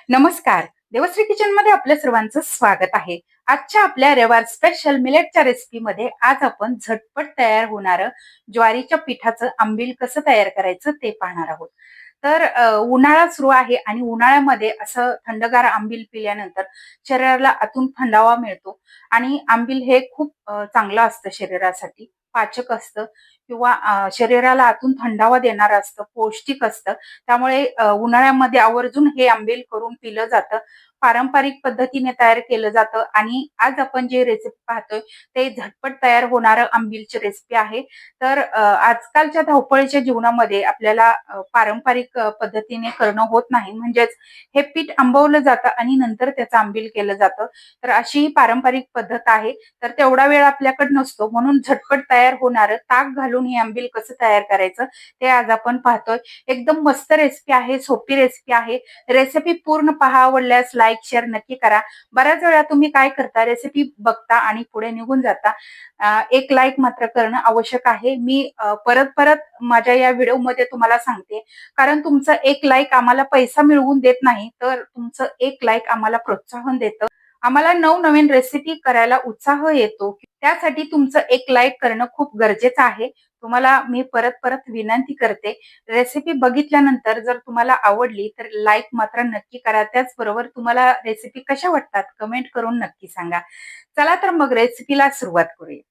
नमस्कार. देवश्री किचन मध्ये आपल्या सर्वांचं स्वागत आहे. आजच्या आपल्या रविवार स्पेशल मिलेटच्या रेसिपीमध्ये आज आपण झटपट तयार होणारं ज्वारीच्या पिठाचं आंबील कसं तयार करायचं ते पाहणार आहोत. तर उन्हाळा सुरू आहे आणि उन्हाळ्यामध्ये असं थंडगार आंबील पिल्यानंतर शरीराला आतून थंडावा मिळतो आणि आंबील हे खूप चांगलं असतं शरीरासाठी. पाचक असतं किंवा शरीराला आतून थंडावा देणारं असतं, पौष्टिक असतं. त्यामुळे उन्हाळ्यामध्ये आवर्जून हे आंबील करून पिलं जातं. पारंपरिक पद्धतीने तयार केलं जातं आणि आज आपण जे रेसिपी पाहतोय ते झटपट तयार होणारं आंबीलची रेसिपी आहे. तर आजकालच्या धावपळीच्या जीवनामध्ये आपल्याला पारंपरिक पद्धतीने करणं होत नाही. म्हणजेच हे पीठ आंबवलं जातं आणि नंतर त्याचं आंबील केलं जातं. तर अशी ही पारंपरिक पद्धत आहे. तर तेवढा वेळ आपल्याकडे नसतो म्हणून झटपट तयार होणारं ताक घालून हे आंबील कसं तयार करायचं ते आज आपण पाहतोय. एकदम मस्त रेसिपी आहे, सोपी रेसिपी आहे. रेसिपी पूर्ण पहा, आवडल्यास लाईक, शेअर नक्की करा. बऱ्याच वेळा तुम्ही काय करता, रेसिपी बघता आणि पुढे निघून जाता. एक लाईक मात्र करणं आवश्यक आहे. मी परत-परत माझ्या या व्हिडिओमध्ये तुम्हाला सांगते, कारण तुमचं एक लाईक आम्हाला पैसा मिळवून देत नाही, तर तुमचं एक लाईक आम्हाला प्रोत्साहन देतं. आम्हाला नवनवीन रेसिपी करायला उत्साह येतो. त्यासाठी तुमचं एक लाईक करणं खूप गरजेचं आहे. तुम्हाला मी परत-परत विनंती करते. रेसिपी बघितल्यानंतर जर तुम्हाला आवडली तर लाईक मात्र नक्की करा. त्याचबरोबर तुम्हाला रेसिपी कशा वाटतात कमेंट करून नक्की सांगा. चला तर मग रेसिपीला सुरुवात करूया.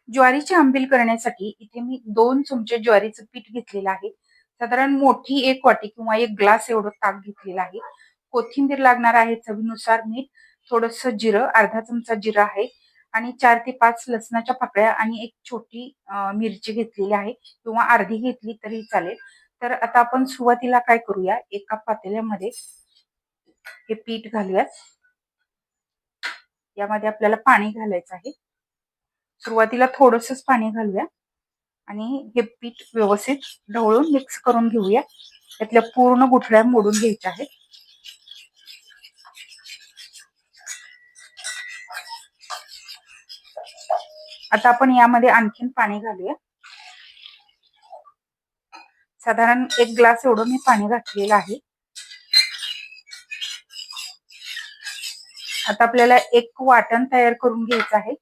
ज्वारीचे आंबील करण्यासाठी इथे मी 2 चमचे ज्वारीचं पीठ घेतलेलं आहे. साधारण मोठी 1 वाटी किंवा 1 ग्लास एवढं ताक घेतलेलं आहे. कोथिंबीर लागणार आहे, चवीनुसार मीठ, थोडंसं जिरं, अर्धा चमचा जिरं आहे आणि 4 ते 5 लसणाच्या पाकळ्या आणि एक छोटी मिरची घेतलेली आहे किंवा अर्धी घेतली तरी चालेल. तर आता आपण सुरुवातीला काय करूया, एका पातेल्यामध्ये हे पीठ घालूयात. यामध्ये आपल्याला पाणी घालायचं आहे. सुरुवातीला थोडंसंच पाणी घालूया आणि हे पीठ व्यवस्थित ढवळून मिक्स करून घेऊया. त्यातल्या पूर्ण गुठळ्या मोडून घ्यायच्या आहेत. आता आपण यामध्ये आणखीन पाणी घालूया. साधारण 1 ग्लास एवढं मी पाणी घातलेलं आहे. आता आपल्याला एक वाटण तयार करून घ्यायचं आहे.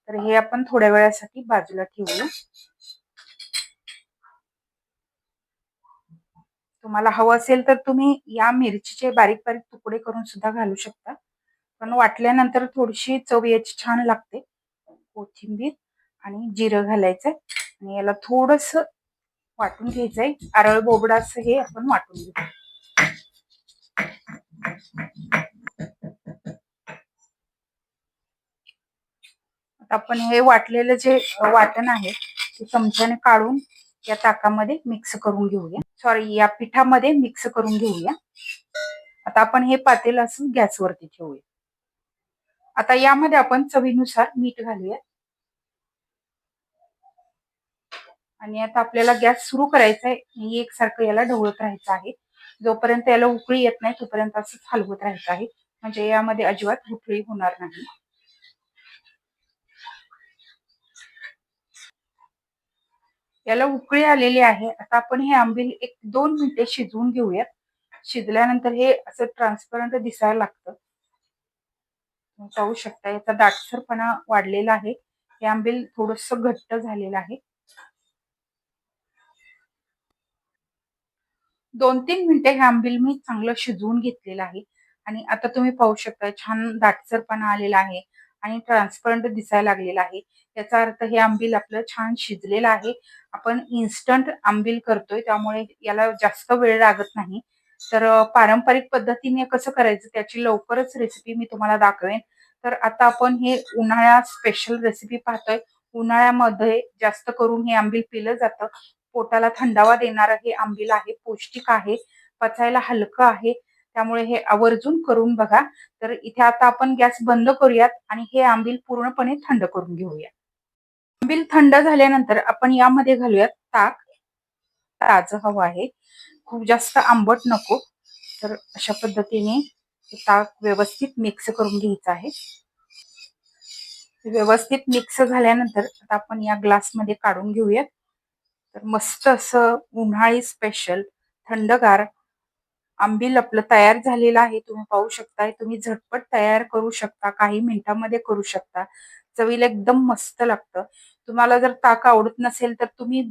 तर हे आपण थोड्या वेळासाठी बाजूला ठेवूया. तुम्हाला हवं असेल तर तुम्ही या मिरचीचे बारीक बारीक तुकडे करून सुद्धा घालू शकता. पण वाटल्यानंतर थोडीशी चव याची छान लागते. कोथिंबीर आणि जिरं घालायचंय आणि याला थोडंसं वाटून घ्यायचंय. अरळ बोबडाचं हे आपण वाटून घेऊ. आता आपण हे वाटलेलं जे वाटण आहे ते चमच्याने काढून या ताकामध्ये मिक्स करून घेऊया. सॉरी, या पिठामध्ये मिक्स करून घेऊया. आता आपण हे पातेलं असं गॅसवरती ठेवूया. आता यामध्ये आपण चवीनुसार मीठ घालूया आणि आता आपल्याला गॅस सुरू करायचा आहे. एकसारखं याला ढवळत राहायचं आहे. जोपर्यंत याला उकळी येत नाही तोपर्यंत असंच हलवत राहायचं आहे. म्हणजे यामध्ये अजिबात उकळी होणार नाही. याला उकळी आलेली आहे. आता आपण हे आंबील 1-2 मिनिटे शिजवून घेऊयात. शिजल्यानंतर हे असं ट्रान्सपरंट दिसायला लागतं. तुम्ही पाहू शकता याचा दाटसरपणा वाढलेला आहे. हे आंबील थोडंसं घट्ट झालेलं आहे. 2-3 मिनिटे हे आंबील मी चांगलं शिजवून घेतलेलं आहे आणि आता तुम्ही पाहू शकता छान दाटसरपणा आलेला आहे आणि ट्रान्सपरंट दिसायला लागलेला आहे. याचा अर्थ हे आंबील आपलं छान शिजलेलं आहे. आपण इन्स्टंट आंबील करतोय त्यामुळे याला जास्त वेळ लागत नाही. तर पारंपरिक पद्धतीने कसं करायचं त्याची लवकरच रेसिपी मी तुम्हाला दाखवेन. तर आता आपण हे उन्हाळ्यात स्पेशल रेसिपी पाहतोय. उन्हाळ्यामध्ये जास्त करून हे आंबील पिलं जातं. पोटाला थंडावा देणारं हे आंबील आहे. पौष्टिक आहे, पचायला हलकं आहे. त्यामुळे हे आवर्जून करून बघा. तर इथे आता आपण गॅस बंद करूयात आणि हे आंबील पूर्णपणे थंड करून घेऊया. आंबील थंड झाल्यानंतर आपण यामध्ये घालूयात ताक. ताजं हवं आहे. खूप जास्त आंबट नको. तर अशा पद्धतीने ताक व्यवस्थित मिक्स करून घ्यायचं आहे. व्यवस्थित मिक्स झाल्यानंतर आता आपण या ग्लासमध्ये काढून घेऊयात. तर मस्त असं उन्हाळी स्पेशल थंडगार आंबील आपलं तयार झालेलं आहे. तुम्ही पाहू शकताय. तुम्ही झटपट तयार करू शकता. काही मिनिटांमध्ये करू शकता. चवीला एकदम मस्त लागतं. तुम्हाला जर ताक आवडत नसेल तर तुम्ही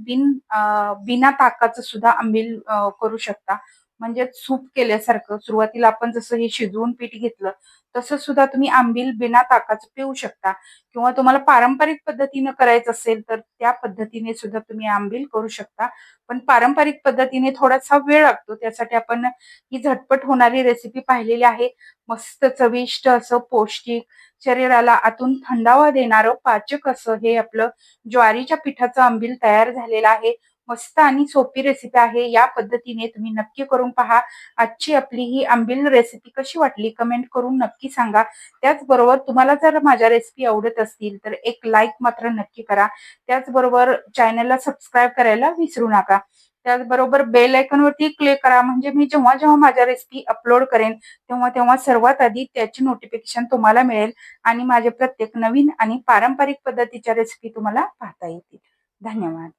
बिना ताकाचं सुद्धा आंबील करू शकता. म्हणजे सूप केल्यासारखं सुरुवातीला आपण जसं हे शिजवून पीठ घेतलं, तसं सुद्धा तुम्ही आंबील बिना ताकाचं पिऊ शकता किंवा तुम्हाला पारंपरिक पद्धतीनं करायचं असेल तर त्या पद्धतीने सुद्धा तुम्ही आंबील करू शकता. पण पारंपरिक पद्धतीने थोडासा वेळ लागतो. त्यासाठी आपण ही झटपट होणारी रेसिपी पाहिलेली आहे. मस्त चविष्ट असं पौष्टिक, शरीराला आतून थंडावा देणारं, पाचक असं हे आपलं ज्वारीच्या पिठाचं आंबील तयार झालेलं आहे. मस्त आणि सोपी रेसिपी आहे. या पद्धतीने तुम्ही नक्की करून पहा. आजची आपली ही आंबील रेसिपी कशी वाटली कमेंट करून नक्की सांगा. त्याचबरोबर तुम्हाला जर माझ्या रेसिपी आवडत असतील तर एक लाईक मात्र नक्की करा. त्याचबरोबर चॅनलला सबस्क्राईब करायला विसरू नका. त्याचबरोबर बेल आयकॉनवरती क्लिक करा म्हणजे मी जेव्हा माझ्या रेसिपी अपलोड करेन तेव्हा सर्वात आधी त्याची नोटिफिकेशन तुम्हाला मिळेल आणि माझे प्रत्येक नवीन आणि पारंपरिक पद्धतीच्या रेसिपी तुम्हाला पाहता येतील. धन्यवाद.